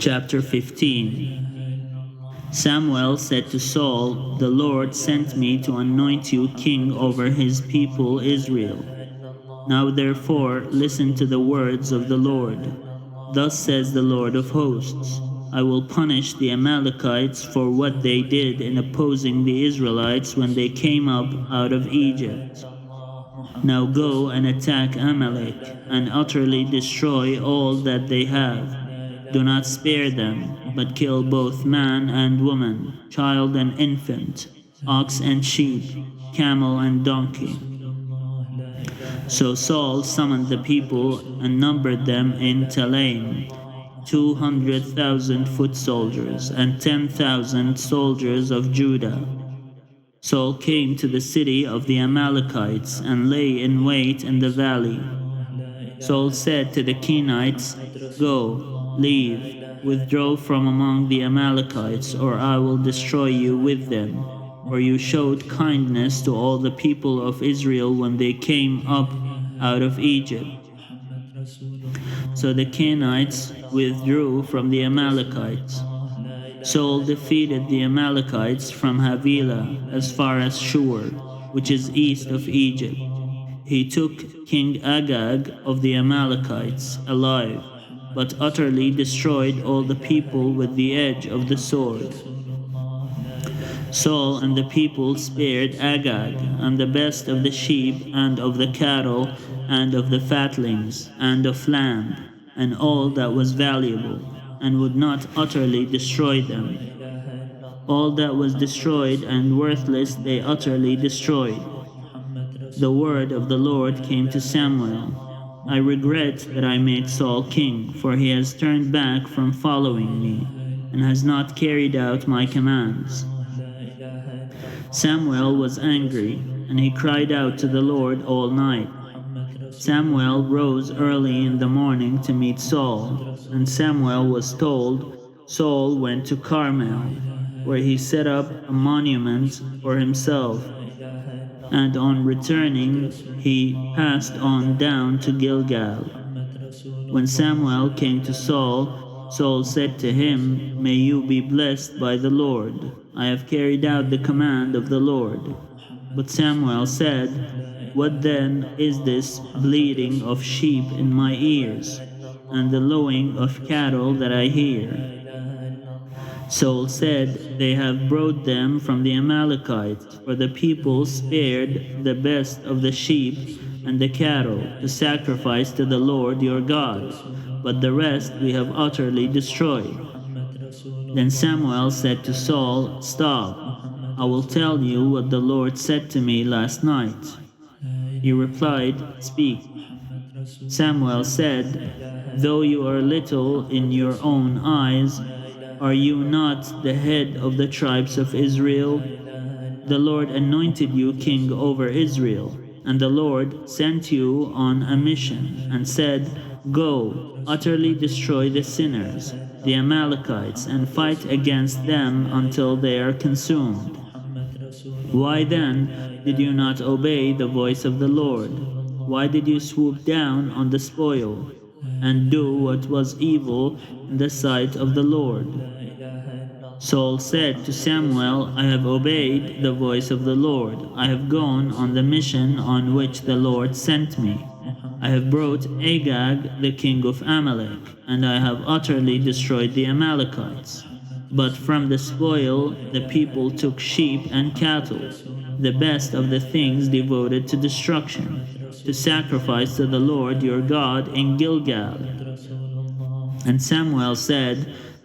Chapter 15. Samuel said to Saul, "The Lord sent me to anoint you king over his people Israel. Now therefore listen to the words of the Lord. Thus says the Lord of hosts, I will punish the Amalekites for what they did in opposing the Israelites when they came up out of Egypt. Now go and attack Amalek, and utterly destroy all that they have. Do not spare them, but kill both man and woman, child and infant, ox and sheep, camel and donkey." So Saul summoned the people and numbered them in Telaim, 200,000 foot soldiers and 10,000 soldiers of Judah. Saul came to the city of the Amalekites and lay in wait in the valley. Saul said to the Kenites, "Go, leave, withdraw from among the Amalekites, or I will destroy you with them. For you showed kindness to all the people of Israel when they came up out of Egypt." So the Kenites withdrew from the Amalekites. Saul defeated the Amalekites from Havilah as far as Shur, which is east of Egypt. He took King Agag of the Amalekites alive, but utterly destroyed all the people with the edge of the sword. Saul and the people spared Agag, and the best of the sheep, and of the cattle, and of the fatlings, and of lamb, and all that was valuable, and would not utterly destroy them. All that was destroyed and worthless they utterly destroyed. The word of the Lord came to Samuel, "I regret that I made Saul king, for he has turned back from following me, and has not carried out my commands." Samuel was angry, and he cried out to the Lord all night. Samuel rose early in the morning to meet Saul, and Samuel was told Saul went to Carmel, where he set up a monument for himself, and on returning he passed on down to Gilgal. When Samuel came to Saul, Saul said to him, "May you be blessed by the Lord. I have carried out the command of the Lord." But Samuel said, "What then is this bleating of sheep in my ears, and the lowing of cattle that I hear?" Saul said, "They have brought them from the Amalekites, for the people spared the best of the sheep and the cattle to sacrifice to the Lord your God, but the rest we have utterly destroyed." Then Samuel said to Saul, "Stop, I will tell you what the Lord said to me last night." He replied, "Speak." Samuel said, "Though you are little in your own eyes, are you not the head of the tribes of Israel? The Lord anointed you king over Israel, and the Lord sent you on a mission and said, 'Go, utterly destroy the sinners, the Amalekites, and fight against them until they are consumed.' Why then did you not obey the voice of the Lord? Why did you swoop down on the spoil and do what was evil in the sight of the Lord?" Saul said to Samuel, "I have obeyed the voice of the Lord. I have gone on the mission on which the Lord sent me. I have brought Agag, the king of Amalek, and I have utterly destroyed the Amalekites. But from the spoil the people took sheep and cattle, the best of the things devoted to destruction, to sacrifice to the Lord your God in Gilgal." And Samuel said,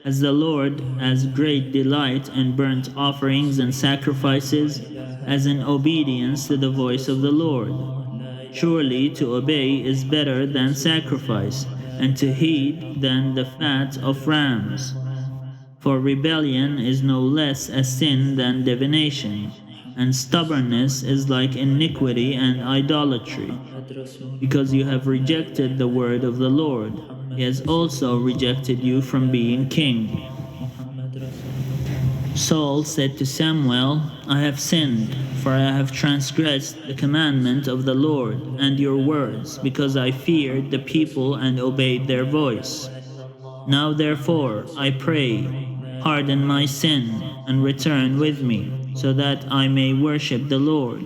"Has the Lord as great delight in burnt offerings and sacrifices as in obedience to the voice of the Lord? Surely to obey is better than sacrifice, and to heed than the fat of rams. For rebellion is no less a sin than divination, and stubbornness is like iniquity and idolatry. Because you have rejected the word of the Lord, he has also rejected you from being king." Saul said to Samuel, "I have sinned, for I have transgressed the commandment of the Lord and your words, because I feared the people and obeyed their voice. Now therefore, I pray, pardon my sin and return with me, so that I may worship the Lord.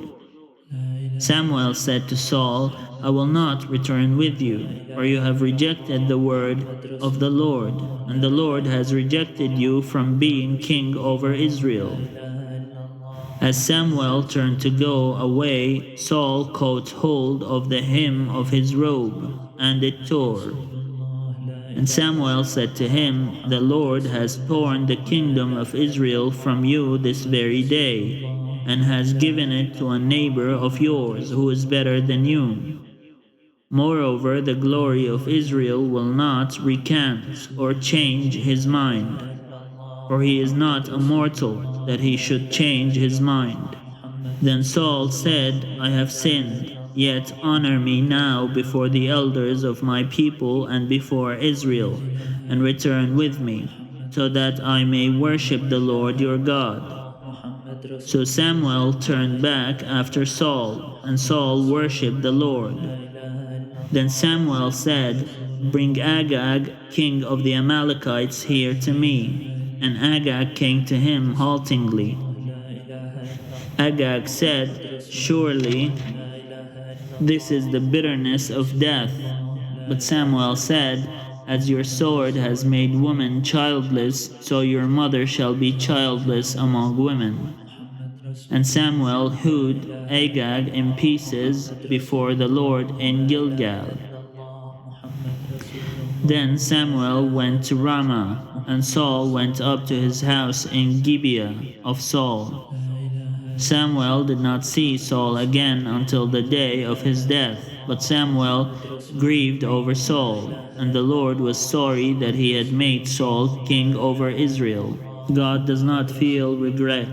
Samuel said to Saul, I will not return with you, for you have rejected the word of the Lord, and the Lord has rejected you from being king over Israel. As Samuel turned to go away, Saul caught hold of the hem of his robe, and it tore. And Samuel said to him, The Lord has torn the kingdom of Israel from you this very day, and has given it to a neighbor of yours who is better than you. Moreover, the glory of Israel will not recant or change his mind, for he is not a mortal that he should change his mind. Then Saul said, I have sinned, yet honor me now before the elders of my people and before Israel, and return with me, so that I may worship the Lord your God. So Samuel turned back after Saul, and Saul worshipped the Lord. Then Samuel said, Bring Agag, king of the Amalekites, here to me. And Agag came to him haltingly. Agag said, Surely this is the bitterness of death. But Samuel said, As your sword has made woman childless, so your mother shall be childless among women. And Samuel hewed Agag in pieces before the Lord in Gilgal. Then Samuel went to Ramah, and Saul went up to his house in Gibeah of Saul. Samuel did not see Saul again until the day of his death, but Samuel grieved over Saul, and the Lord was sorry that he had made Saul king over Israel. God does not feel regret